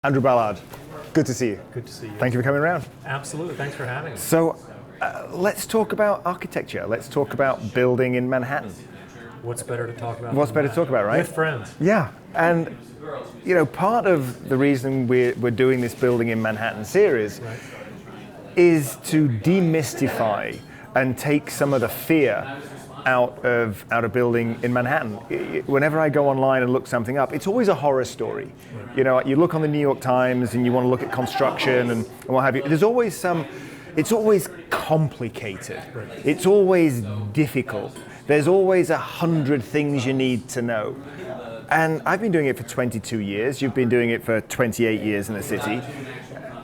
Andrew Ballard, good to see you. Good to see you. Thank you for coming around. Absolutely, thanks for having me. So, let's talk about architecture. Let's talk about building in Manhattan. What's better to talk about? What's better to talk about, right? With friends. Yeah, and you know, part of the reason we're doing this Building in Manhattan series is to demystify and take some of the fear out of building in Manhattan. Whenever I go online and look something up, it's always a horror story. You know, you look on the New York Times and you want to look at construction and what have you. There's always it's always complicated. It's always difficult. There's always 100 things you need to know. And I've been doing it for 22 years. You've been doing it for 28 years in the city.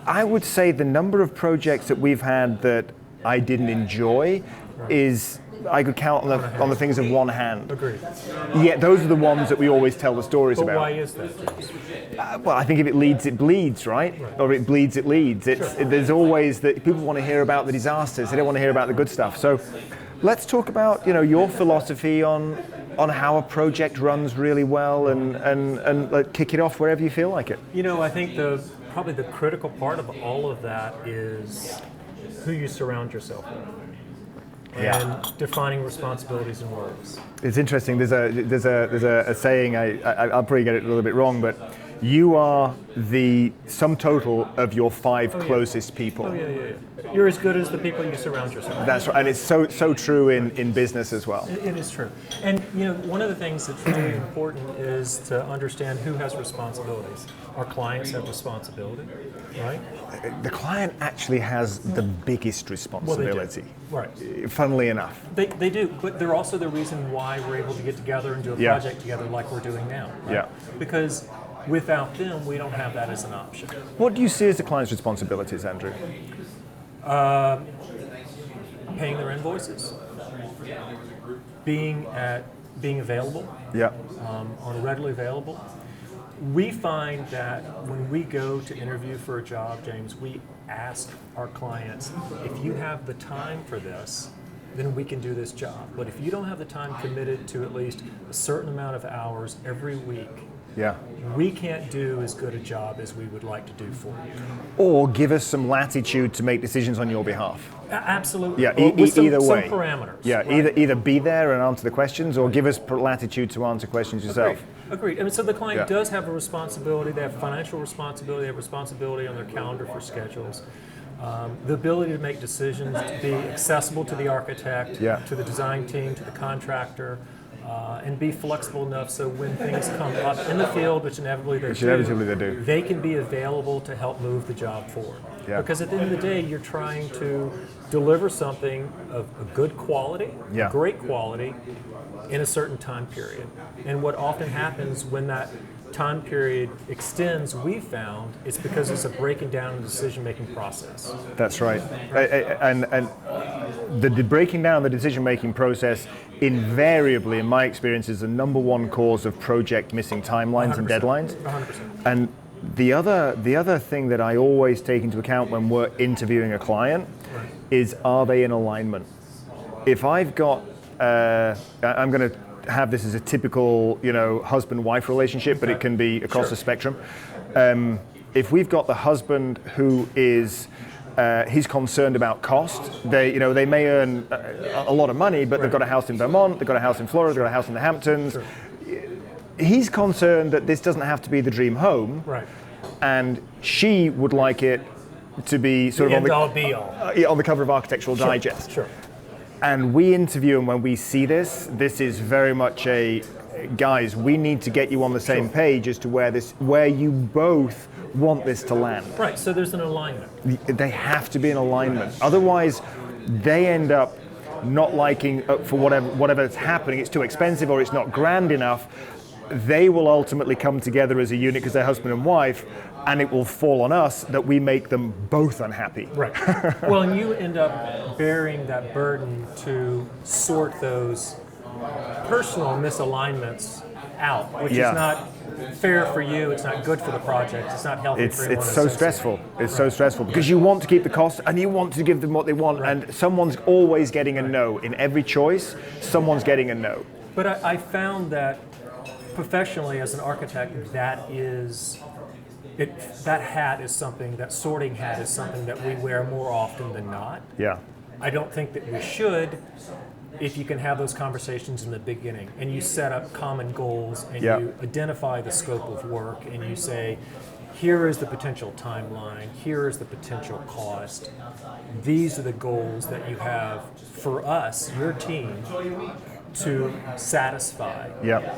I would say the number of projects that we've had that I didn't enjoy is, I could count on the fingers of one hand. Agreed. Yet those are the ones that we always tell the stories about. But why is that? Well, I think if it leads, it bleeds, right? Or if it bleeds, it leads. There's always that people want to hear about the disasters. They don't want to hear about the good stuff. So let's talk about, you know, your philosophy on how a project runs really well and kick it off wherever you feel like it. You know, I think probably the critical part of all of that is who you surround yourself with. And defining responsibilities and roles. It's interesting. There's a saying. I'll probably get it a little bit wrong, but you are the sum total of your five closest people. Oh yeah. You're as good as the people you surround yourself with. That's right, and it's so true in business as well. It is true. And you know, one of the things that's really important is to understand who has responsibilities. Our clients have responsibility, right? The client actually has the biggest responsibility. Well, they do. Right. Funnily enough. They do, but they're also the reason why we're able to get together and do a project together like we're doing now. Right? Yeah. Because without them, we don't have that as an option. What do you see as the client's responsibilities, Andrew? Paying their invoices, being available, regularly available. We find that when we go to interview for a job, James, we ask our clients, if you have the time for this, then we can do this job. But if you don't have the time committed to at least a certain amount of hours every week, we can't do as good a job as we would like to do for you. Or give us some latitude to make decisions on your behalf. Absolutely. Yeah, either way. Some parameters. Yeah, right? either be there and answer the questions, or give us latitude to answer questions yourself. Agreed. I mean, so the client does have a responsibility. They have financial responsibility. They have responsibility on their calendar for schedules. The ability to make decisions, to be accessible to the architect, to the design team, to the contractor, and be flexible enough so when things come up in the field, which inevitably they do, they can be available to help move the job forward. Yeah. Because at the end of the day, you're trying to deliver something of a good quality, great quality, in a certain time period. And what often happens when that time period extends, we found, it's because it's a breaking down in the decision-making process. That's right. And the breaking down the decision-making process invariably, in my experience, is the number one cause of project missing timelines and deadlines. 100%. And the other thing that I always take into account when we're interviewing a client is, are they in alignment? If I've got, I'm going to have this as a typical, husband-wife relationship, but it can be across the spectrum. If we've got the husband who is he's concerned about cost. They may earn a lot of money, but they've got a house in Vermont, they've got a house in Florida, they've got a house in the Hamptons. Sure. He's concerned that this doesn't have to be the dream home, and she would like it to be sort of on the cover of Architectural Digest. Sure. And we interview, and when we see this is very much guys, we need to get you on the same page as to where you both want this to land. Right, so there's an alignment. They have to be in alignment. Otherwise, they end up not liking, for whatever's happening, it's too expensive or it's not grand enough. They will ultimately come together as a unit because they're husband and wife, and it will fall on us that we make them both unhappy. Right. Well, and you end up bearing that burden to sort those personal misalignments out, which is not fair for you, it's not good for the project, it's not healthy for anyone. It's so stressful. It's so stressful because you want to keep the cost and you want to give them what they want, and someone's always getting a no. In every choice, someone's getting a no. But I found that professionally as an architect, that is that hat is something, that sorting hat is something that we wear more often than not. Yeah. I don't think that we should, if you can have those conversations in the beginning and you set up common goals and you identify the scope of work and you say, here is the potential timeline, here is the potential cost, these are the goals that you have for us, your team, to satisfy. Yeah.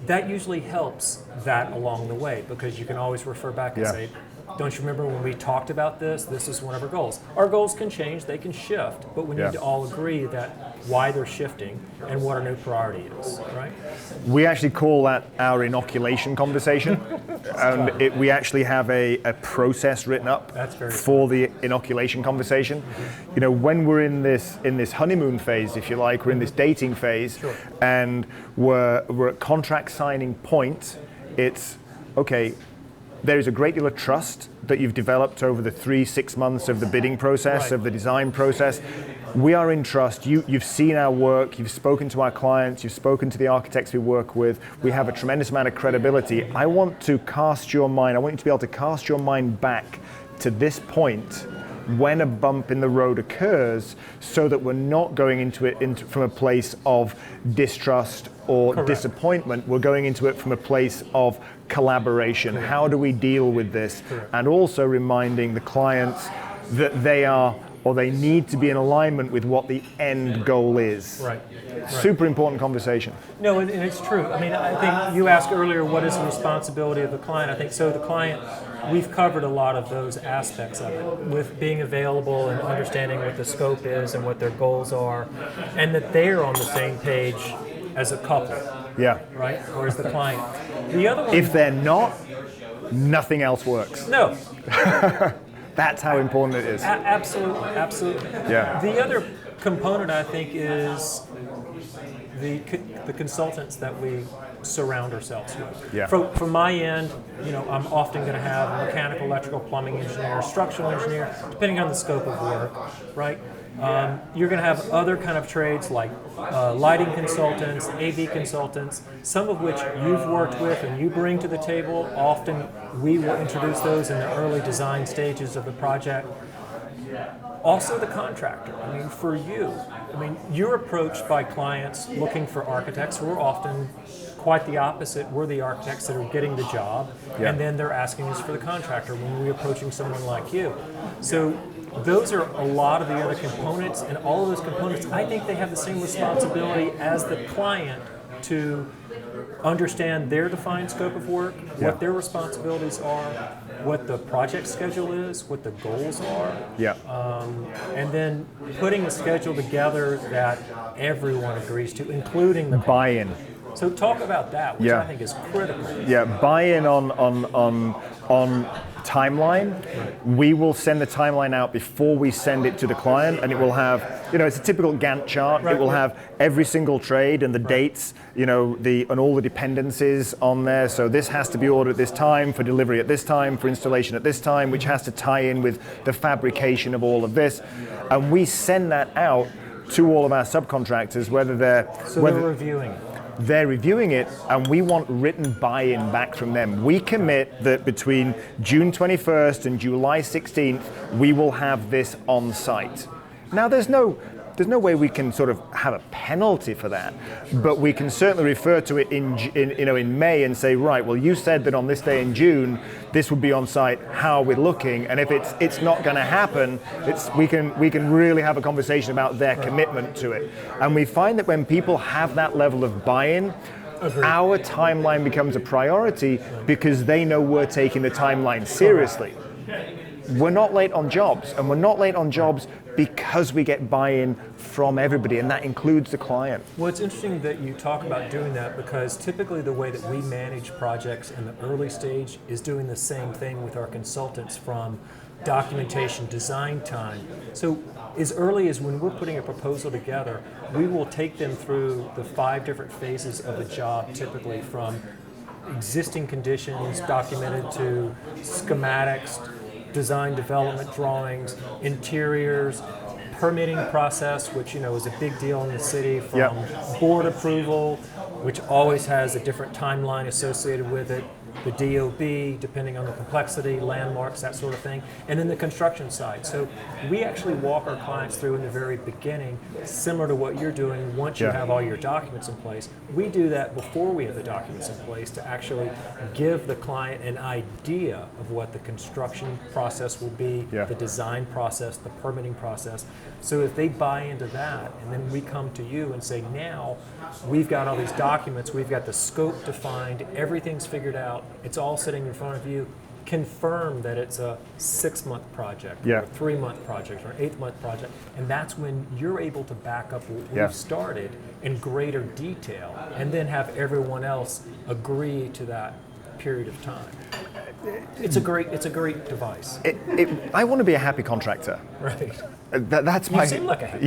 That usually helps that along the way, because you can always refer back and say, don't you remember when we talked about this? This is one of our goals. Our goals can change, they can shift, but we need to all agree that why they're shifting and what our new priority is, right? We actually call that our inoculation conversation. And we actually have a process written up for the inoculation conversation. You know, when we're in this honeymoon phase, if you like, we're in this dating phase, and we're at contract signing point, it's, okay, there is a great deal of trust that you've developed over the 3-6 months of the bidding process, of the design process. We are in trust. You've seen our work, you've spoken to our clients, you've spoken to the architects we work with. We have a tremendous amount of credibility. I want to cast your mind, I want you to be able to cast your mind back to this point when a bump in the road occurs, so that we're not going into it from a place of distrust or disappointment. We're going into it from a place of collaboration. How do we deal with this? And also reminding the clients that they are, or they need to be in alignment with what the end goal is. Super important conversation. No, and it's true. I mean, I think you asked earlier, what is the responsibility of the client? I think so. The client, we've covered a lot of those aspects of it, with being available and understanding what the scope is and what their goals are, and that they're on the same page as a couple. Right? Or as the client. The other one, if they're not, nothing else works. No. That's how important it is. Absolutely, absolutely. The other component, I think, is the consultants that we surround ourselves with. From my end, you know, I'm often going to have a mechanical, electrical, plumbing engineer, structural engineer, depending on the scope of work, right? You're going to have other kind of trades like lighting consultants, AV consultants, some of which you've worked with and you bring to the table. Often we will introduce those in the early design stages of the project. Also the contractor. I mean, for you, I mean, you're approached by clients looking for architects. We're often quite the opposite. We're the architects that are getting the job, and then they're asking us for the contractor when we're approaching someone like you. So those are a lot of the other components, and all of those components, I think they have the same responsibility as the client to understand their defined scope of work, what their responsibilities are, what the project schedule is, what the goals are, and then putting a schedule together that everyone agrees to, including the buy-in. So talk about that, which I think is critical. Buy-in on timeline. We will send the timeline out before we send it to the client, and it will have, you know, it's a typical Gantt chart. It will have every single trade and the dates, you know, and all the dependencies on there. So this has to be ordered at this time, for delivery at this time, for installation at this time, which has to tie in with the fabrication of all of this. And we send that out to all of our subcontractors, whether they're reviewing. They're reviewing it, and we want written buy-in back from them. We commit that between June 21st and July 16th, we will have this on site. Now, there's no way we can sort of have a penalty for that, but we can certainly refer to it in May and say, right, well, you said that on this day in June, this would be on site. How are we looking? And if it's not going to happen, we can really have a conversation about their commitment to it. And we find that when people have that level of buy-in, our timeline becomes a priority because they know we're taking the timeline seriously. We're not late on jobs, and we're not late on jobs because we get buy-in from everybody, and that includes the client. Well, it's interesting that you talk about doing that, because typically the way that we manage projects in the early stage is doing the same thing with our consultants, from documentation, design time. So as early as when we're putting a proposal together, we will take them through the 5 different phases of a job, typically from existing conditions documented to schematics, design development drawings, interiors, permitting process, which, you know, is a big deal in the city, from board approval, which always has a different timeline associated with it, the DOB, depending on the complexity, landmarks, that sort of thing, and then the construction side. So we actually walk our clients through in the very beginning, similar to what you're doing once you have all your documents in place. We do that before we have the documents in place to actually give the client an idea of what the construction process will be, the design process, the permitting process. So if they buy into that, and then we come to you and say, now we've got all these documents, we've got the scope defined, everything's figured out, it's all sitting in front of you, confirm that it's a 6-month project, or a 3-month project, or an 8-month project, and that's when you're able to back up what we've started in greater detail, and then have everyone else agree to that period of time. It's a great device. I want to be a happy contractor. Right. That's my. You seem like a happy.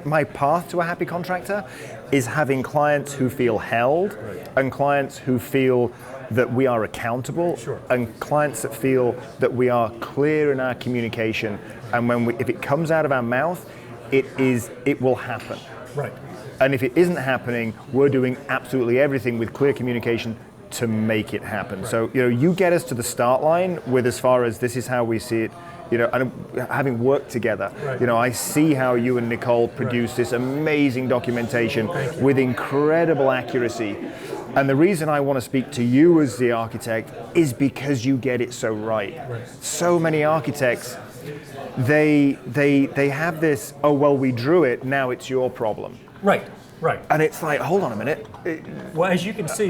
My path to a happy contractor is having clients who feel held, and clients who feel that we are accountable, and clients that feel that we are clear in our communication, and if it comes out of our mouth, it will happen. Right. And if it isn't happening, we're doing absolutely everything with clear communication to make it happen. Right. So, you get us to the start line with as far as this is how we see it, and having worked together, I see how you and Nicole produce this amazing documentation with incredible accuracy. And the reason I want to speak to you as the architect is because you get it so right. So many architects, they have this, oh, well, we drew it, now it's your problem. Right. And it's like, hold on a minute. Well, as you can see,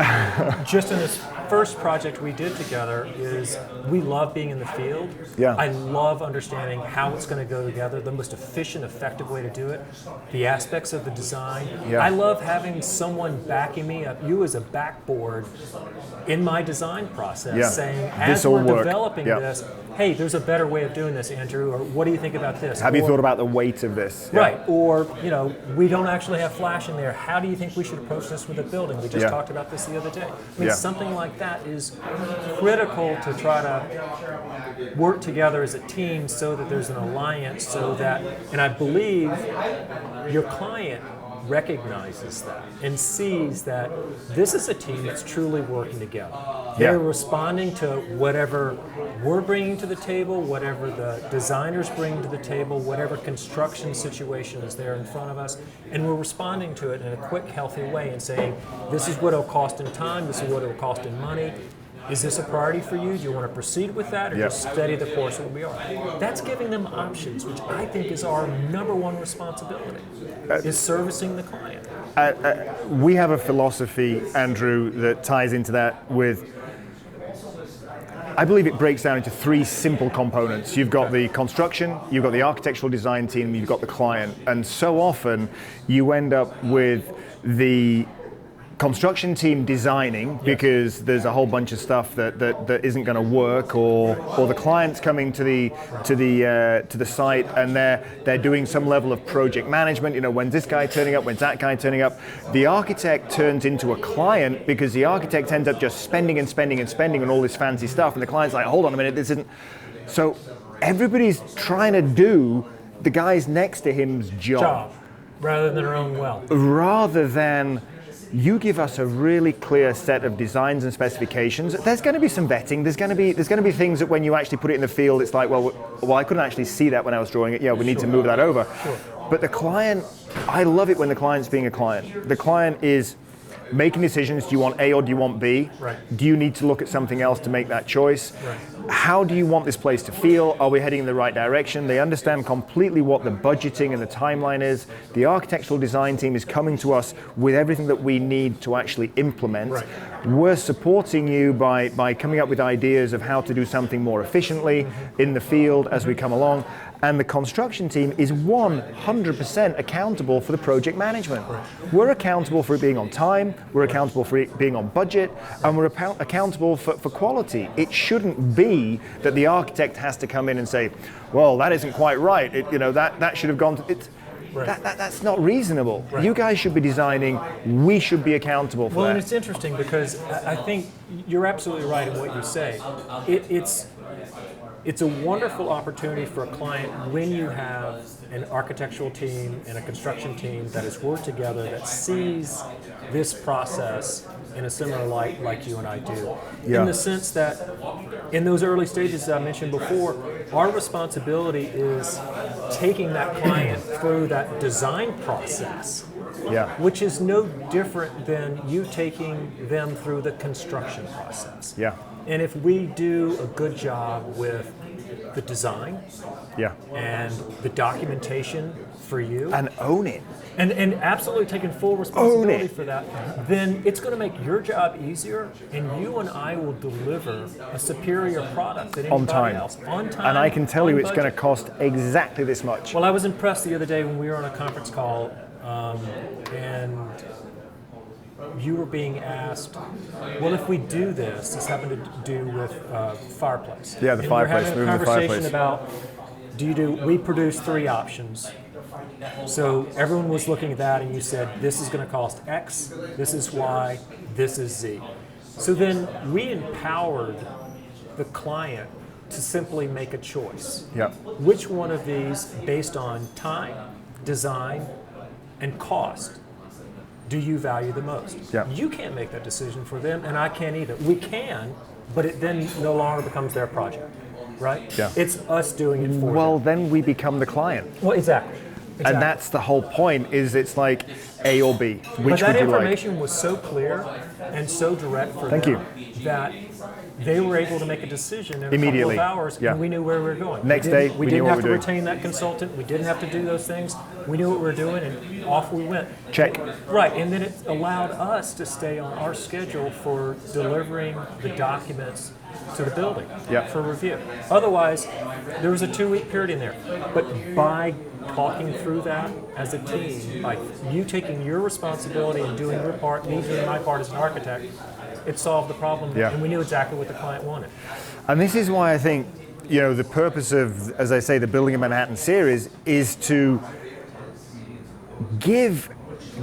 just in this first project we did together, is we love being in the field. Yeah. I love understanding how it's going to go together, the most efficient, effective way to do it, the aspects of the design. Yeah. I love having someone backing me up, you as a backboard, in my design process, saying, as we're developing this, hey, there's a better way of doing this, Andrew, or what do you think about this? Have you thought about the weight of this? Right, or, we don't actually have flash in there. How do you think we should approach this with a building? We just talked about this the other day. I mean, something like that is critical to try to work together as a team so that there's an alliance, so that, and I believe your client recognizes that and sees that this is a team that's truly working together. They're responding to whatever we're bringing to the table, whatever the designers bring to the table, whatever construction situation is there in front of us, and we're responding to it in a quick, healthy way and saying, this is what it'll cost in time, this is what it'll cost in money. Is this a priority for you? Do you want to proceed with that, or just steady the course where we are? That's giving them options, which I think is our number one responsibility, is servicing the client. We have a philosophy, Andrew, that ties into that with, I believe it breaks down into 3 simple components. You've got the construction, you've got the architectural design team, you've got the client. And so often you end up with the construction team designing because there's a whole bunch of stuff that isn't going to work, or the client's coming to the site and they're doing some level of project management. When's this guy turning up? When's that guy turning up? The architect turns into a client because the architect ends up just spending on all this fancy stuff, and the client's like, hold on a minute, this isn't. So everybody's trying to do the guys next to him's job rather than their own well. Rather than you give us a really clear set of designs and specifications. There's going to be some vetting. There's going to be things that when you actually put it in the field, it's like, well, I couldn't actually see that when I was drawing it. Yeah, we need to move that over. But the client, I love it when the client's being a client. The client is making decisions. Do you want A or do you want B? Right. Do you need to look at something else to make that choice? Right. How do you want this place to feel? Are we heading in the right direction? They understand completely what the budgeting and the timeline is. The architectural design team is coming to us with everything that we need to actually implement. Right. We're supporting you by coming up with ideas of how to do something more efficiently in the field as we come along. And the construction team is 100% accountable for the project management. Right. We're accountable for it being on time, we're accountable for it being on budget, and we're accountable for quality. It shouldn't be that the architect has to come in and say, well, that isn't quite right, that should have gone to... That's not reasonable. Right. You guys should be designing, we should be accountable for that. Well, and it's interesting because I think you're absolutely right in what you say. it's a wonderful opportunity for a client when you have an architectural team and a construction team that has worked together, that sees this process in a similar light like you and I do. In the sense that in those early stages that I mentioned before, our responsibility is taking that client through that design process, which is no different than you taking them through the construction process. And if we do a good job with the design and the documentation for you, and own it, and absolutely taking full responsibility for that, then it's going to make your job easier, and you and I will deliver a superior product than anybody else. On time. And I can tell you it's budget. going to cost exactly this much. Well, I was impressed the other day when we were on a conference call, and you were being asked, well, if we do this happened to do with fireplace. Yeah, the fireplace, moving the conversation about, we produce 3 options. So everyone was looking at that, and you said, this is going to cost X, this is Y, this is Z. So then we empowered the client to simply make a choice. Which one of these, based on time, design, and cost, do you value the most? You can't make that decision for them, and I can't either. We can, but it then no longer becomes their project, right? It's us doing it for them. Well, then we become the client. Well, exactly. And that's the whole point, is it's like A or B. Which but that would you like? information was so clear and so direct for them that they were able to make a decision in a couple of hours, and we knew where we were going. Next day, we didn't have to retain that consultant. We didn't have to do those things. We knew what we were doing, and off we went. Check. Right, and then it allowed us to stay on our schedule for delivering the documents to the building for review. Otherwise, there was a 2-week period in there. But by talking through that as a team, by you taking your responsibility and doing your part, me doing my part as an architect, it solved the problem, and we knew exactly what the client wanted. And this is why I think, the purpose of, as I say, the Building in Manhattan series is to give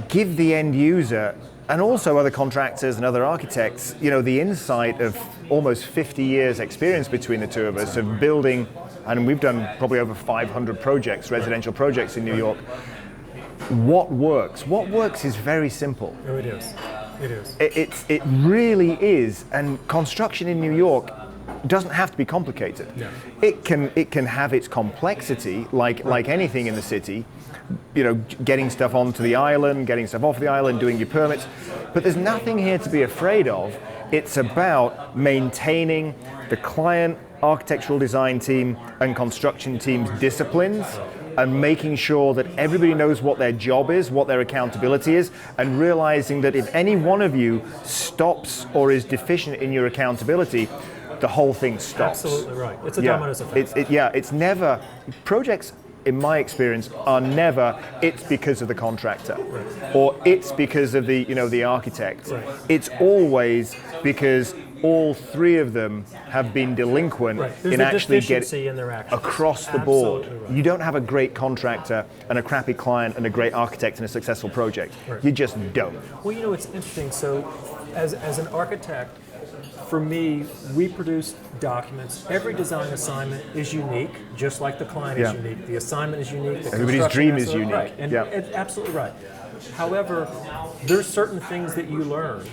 the end user, and also other contractors and other architects, the insight of almost 50 years experience between the two of us of building, and we've done probably over 500 projects, residential projects in New York. What works? What works is very simple. Oh, it is. It is. It really is, and construction in New York doesn't have to be complicated. It can have its complexity, like anything in the city. Getting stuff onto the island, getting stuff off the island, doing your permits. But there's nothing here to be afraid of. It's about maintaining the client, architectural design team, and construction team's disciplines, and making sure that everybody knows what their job is, what their accountability is, and realizing that if any one of you stops or is deficient in your accountability, the whole thing stops. Absolutely right. It's a dominoes effect. It's never, projects in my experience are never, it's because of the contractor, or it's because of the architect. It's always because all 3 of them have been delinquent in actually getting across the board. You don't have a great contractor and a crappy client and a great architect and a successful project. You just don't. Well, it's interesting. So as an architect, for me, we produce documents. Every design assignment is unique, just like the client is unique. The assignment is unique. Everybody's dream is unique. Right, and it's absolutely right. However, there's certain things that you learn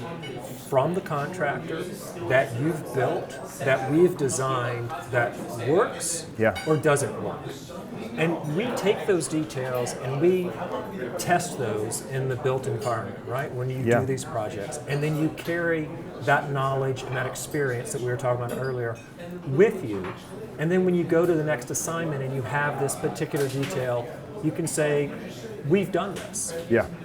from the contractor that you've built, that we've designed, that works or doesn't work. And we take those details and we test those in the built environment, right? When you do these projects. And then you carry that knowledge and that experience that we were talking about earlier with you. And then when you go to the next assignment and you have this particular detail, you can say, we've done this.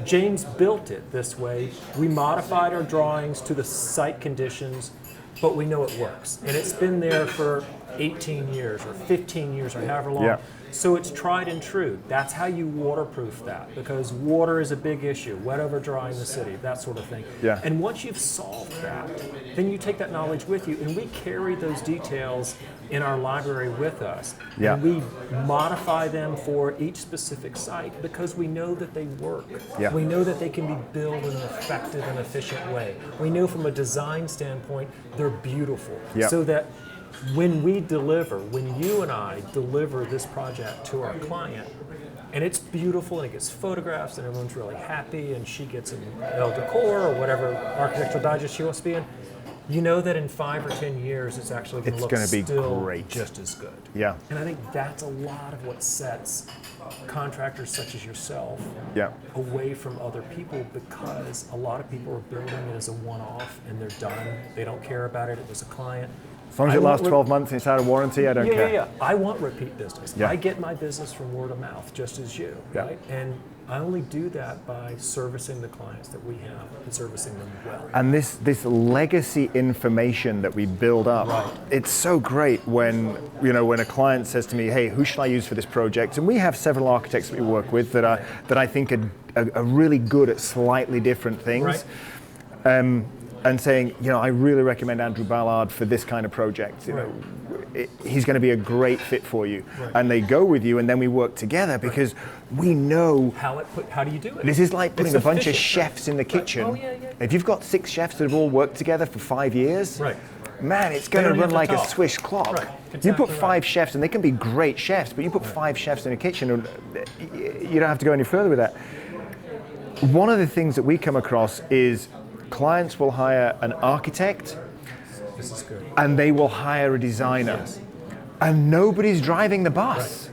James built it this way. We modified our drawings to the site conditions, but we know it works. And it's been there for 18 years or 15 years or however long. So it's tried and true. That's how you waterproof that, because water is a big issue, wet over dry in the city, that sort of thing. And once you've solved that, then you take that knowledge with you, and we carry those details in our library with us. And we modify them for each specific site because we know that they work. We know that they can be built in an effective and efficient way. We know from a design standpoint, they're beautiful. So that when you and I deliver this project to our client, and it's beautiful and it gets photographs and everyone's really happy and she gets an Elle Decor or whatever architectural digest she wants to be in, you know that in 5 or 10 years it's actually going to look still great. Just as good. Yeah. And I think that's a lot of what sets contractors such as yourself away from other people, because a lot of people are building it as a one-off and they're done. They don't care about it. It was a client. As long as it lasts 12 months and it's out of warranty, I don't care. Yeah. I want repeat business. I get my business from word of mouth, just as you, right? And I only do that by servicing the clients that we have and servicing them well. And this legacy information that we build up, it's so great when a client says to me, hey, who should I use for this project? And we have several architects that we work with that I think are really good at slightly different things. And saying, I really recommend Andrew Ballard for this kind of project. He's going to be a great fit for you. And they go with you, and then we work together because we know how do you do it. This is like putting a bunch of chefs in the kitchen. If you've got 6 chefs that have all worked together for 5 years, man, it's going to run like a Swiss clock. You put 5 chefs, and they can be great chefs, but you put 5 chefs in a kitchen, and you don't have to go any further with that. One of the things that we come across is clients will hire an architect, and they will hire a designer, and nobody's driving the bus.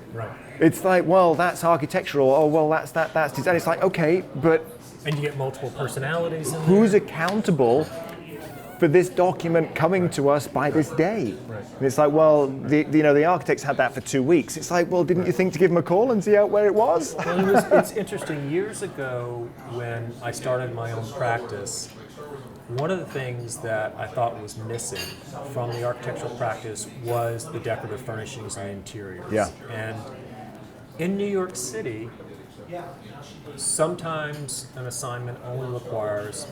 It's like, well, that's architectural. Oh, well, that's design. It's like, okay, but and you get multiple personalities. Who's accountable for this document coming to us by this day? And it's like, well, the architects had that for 2 weeks. It's like, well, didn't you think to give them a call and see out where it was? Well, it's interesting. Years ago, when I started my own practice, one of the things that I thought was missing from the architectural practice was the decorative furnishings and interiors. And in New York City, sometimes an assignment only requires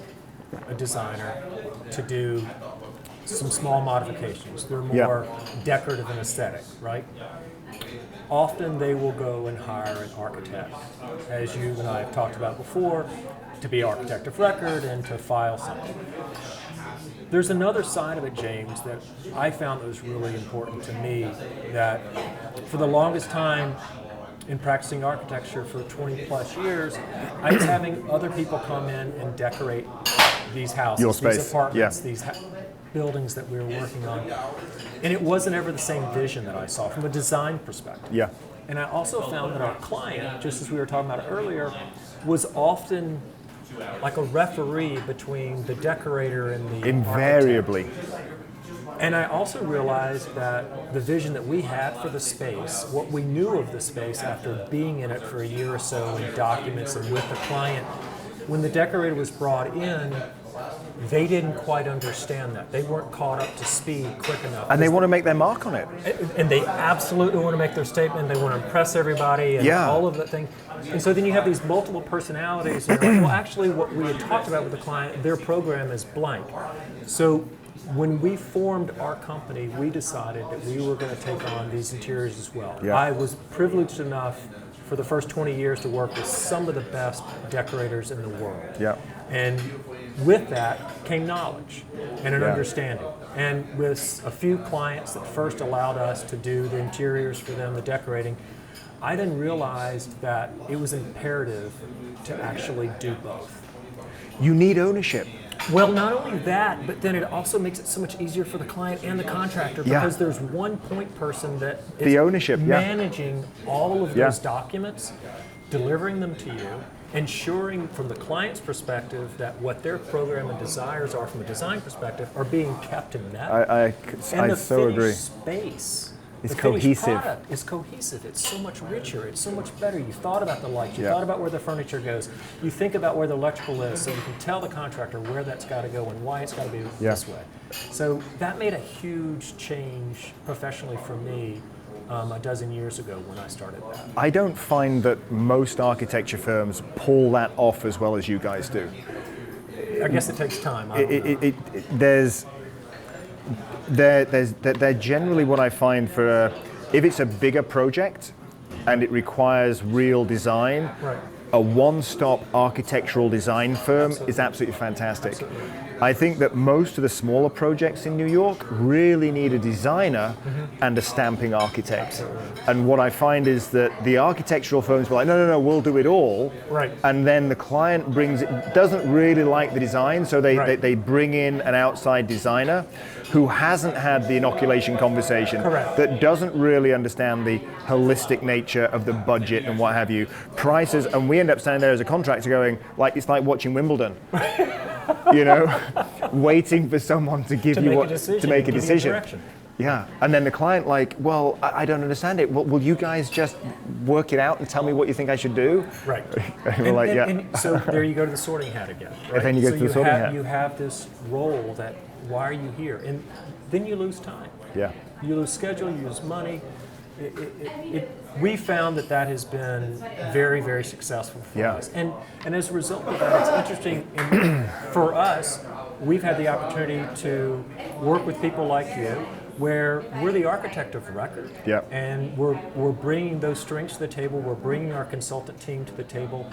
a designer to do some small modifications. They're more decorative and aesthetic, right? Often they will go and hire an architect, as you and I have talked about before, to be architect of record and to file something. There's another side of it, James, that I found that was really important to me, that for the longest time in practicing architecture for 20 plus years, I was having other people come in and decorate these houses, these apartments, these buildings that we were working on. And it wasn't ever the same vision that I saw from a design perspective. And I also found that our client, just as we were talking about earlier, was often like a referee between the decorator and the invariably architect. And I also realized that the vision that we had for the space, what we knew of the space after being in it for a year or so in documents and with the client, when the decorator was brought in, they didn't quite understand that. They weren't caught up to speed quick enough. And they want to make their mark on it. And they absolutely want to make their statement. They want to impress everybody and all of that thing. And so then you have these multiple personalities. And you're like, well, actually, what we had talked about with the client, their program is blank. So when we formed our company, we decided that we were going to take on these interiors as well. I was privileged enough for the first 20 years to work with some of the best decorators in the world. And with that came knowledge and an understanding. And with a few clients that first allowed us to do the interiors for them, the decorating, I then realized that it was imperative to actually do both. You need ownership. Well, not only that, but then it also makes it so much easier for the client and the contractor, because there's one point person that is the ownership, managing all of those documents, delivering them to you, ensuring from the client's perspective that what their program and desires are from a design perspective are being kept and met. I so agree. Space. It's the cohesive. Product is cohesive. It's so much richer. It's so much better. You thought about the lights. You thought about where the furniture goes. You think about where the electrical is, so you can tell the contractor where that's got to go and why it's got to be this way. So that made a huge change professionally for me a dozen years ago when I started that. I don't find that most architecture firms pull that off as well as you guys do. I guess it takes time. They're generally what I find for if it's a bigger project and it requires real design, a one-stop architectural design firm is absolutely fantastic. I think that most of the smaller projects in New York really need a designer and a stamping architect. And what I find is that the architectural firms are like, no, we'll do it all. Right. And then the client doesn't really like the design, so they bring in an outside designer who hasn't had the inoculation conversation, that doesn't really understand the holistic nature of the budget and what have you, prices, and we end up standing there as a contractor going, like, it's like watching Wimbledon. Waiting for someone to give to make a decision. Yeah, and then the client like, well, I don't understand it. Well, will you guys just work it out and tell me what you think I should do? Right. And so there you go to the sorting hat again. Right? And then you go to the sorting hat. You have this role that, why are you here? And then you lose time. Yeah. You lose schedule, you lose money. We found that has been very, very successful for us. And as a result of that, it's interesting for us, we've had the opportunity to work with people like you, where we're the architect of record, and we're bringing those strengths to the table, we're bringing our consultant team to the table,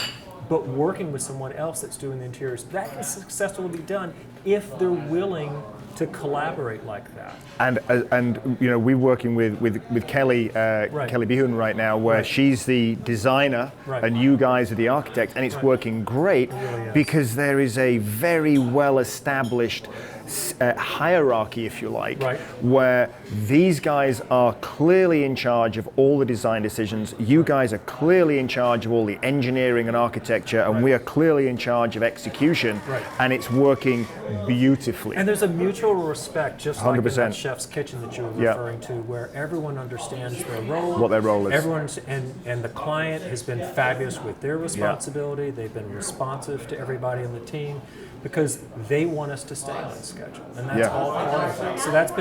but working with someone else that's doing the interiors. That can successfully be done if they're willing to collaborate like that. And we're working with Kelly Kelly Behun right now, where she's the designer and you guys are the architect, and it's working great because there is a very well established hierarchy, if you like, where these guys are clearly in charge of all the design decisions, you guys are clearly in charge of all the engineering and architecture, and we are clearly in charge of execution, and it's working beautifully. And there's a mutual respect, just 100%. Like in that chef's kitchen that you were referring to, where everyone understands their role, what their role is. And the client has been fabulous with their responsibility. They've been responsive to everybody in the team, because they want us to stay on schedule, and that's all part of that. So that's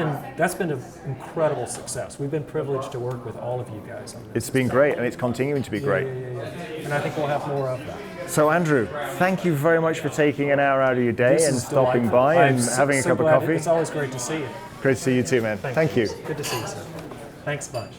been an incredible success. We've been privileged to work with all of you guys on this. It's been great, and it's continuing to be great. And I think we'll have more of that. So Andrew, thank you very much for taking an hour out of your day and stopping by and having a cup of coffee. It's always great to see you. Great to see you too, man. Thank you. Good to see you, sir. Thanks a bunch.